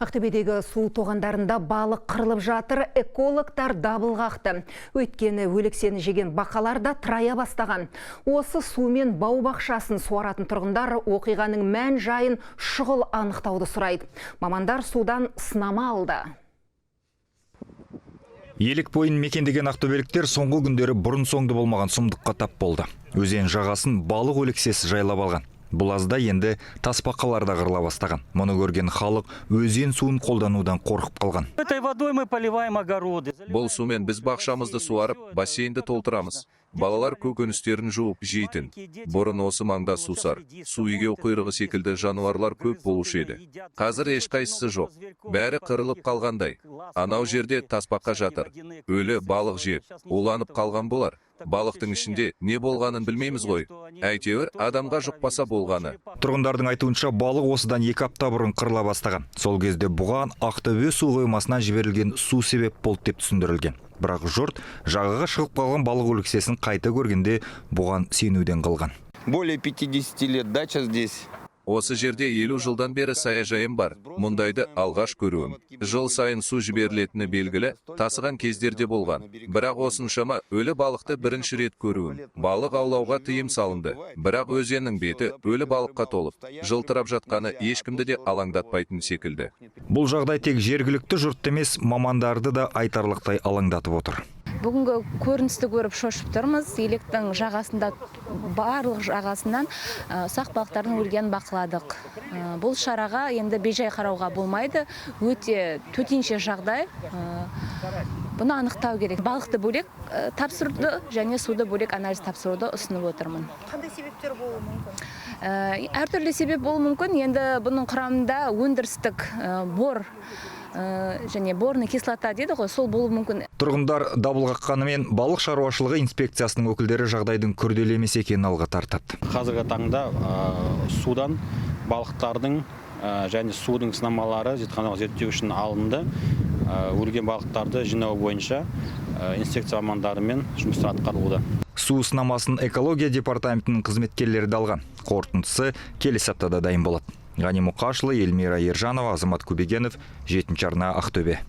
Ақтөбедегі су тоғандарында балық қырылып жатыр, экологтар дабыл қақты. Өйткені өлексені жеген бақалар да тұрая бастаған. Осы сумен бау бақшасын суаратын тұрғындар оқиғаның мән жайын шұғыл анықтауды сұрайды. Мамандар судан сынама алды. Елік бойын мекендеген ақтөбеліктер соңғы күндері бұрын-соңды болмаған сұмдыққа тап болды. Өзен жағасын балық өлексесі жайлап алған. Бұлазда енді тасбақаларда қырыла бастаған. Мұны көрген халық өзен суын қолданудан қорқып қалған. Этой водой мы поливаем огороды. Бұл сумен біз бақшамызды суарып, бассейнді толтырамыз. Балалар көкөністерін жуып жейтін. Бұрын осы маңда сусар, су егеу құйрығы секілді жануарлар көп болушы еді. Қазір ешқайсысы жоқ. Бәрі қырылып қалғандай. Анау жерде тасбақа жатыр. Өлі балық жер. Уланып қалған болар. Балықтың ішінде не болғанын білмейміз ғой. Әйтеуір адамға жұқпаса болғаны. Тұрғындардың айтуынша балық осыдан 2 апта бұрын қырыла бастаған. Сол кезде бұған Ақтөбе су қоймасынан жіберілген су себеп болды деп түсіндірілген. Бірақ жұрт жағаға шығып қалған балық өлексесін қайта көргенде бұған сенуден қалған. Более 50 лет дача здесь. Осы жерде 50 жылдан бері саяжайым бар. Мұндайды алғаш көруім. Жыл сайын су жіберілетіні белгілі, тасыған кездерде болған. Бірақ осыншама өлі балықты бірінші рет көруім. Балық аулауға тыйым салынды. Бірақ өзеннің беті өлі балыққа толып, жылтырап жатқаны ешкімді де алаңдатпайтын секілді. Бұл жағдай тек жергілікті жұрт емес, мамандарды да айтарлықтай алаңдатып отыр. Бүгінгі көріністі көріп шошып тұрмыз. Електің жағасында, барлық жағасынан ұсақ балықтардың өлгенін бақыладық. Бұл шараға енді бейжай қарауға болмайды. Өте төтенше жағдай. Бұны анықтау керек. Балықты бөлек тапсыруды және суды бөлек анализ тапсыруды ұсынып отырмын. Қандай себептер болуы мүмкін? Әртүрлі себеп болуы мүмкін. Енді бұның құрамында өндірістік бор және борный кислота дейді ғой, сол болуы мүмкін. Тұрғындар дабыл қаққанымен балық шаруашылығы инспекциясының өкілдері жағдайдың күрделі емес екенін алға тартады. Қазіргі таңда судан балықтардың және судың сынамалары зертханалық зерттеу үшін алынды. Өлген балықтарды жинау бойынша инспекция мамандарымен жұмыстар атқарылуда. Су сынамасын экология департаментінің қызметкерлері де алған. Қорытындысы келесі аптада дайын болады. Ғани Мұқашұлы, Эльмира Ержанова, Азамат Көбегенов, 7 арна, Ақтөбе.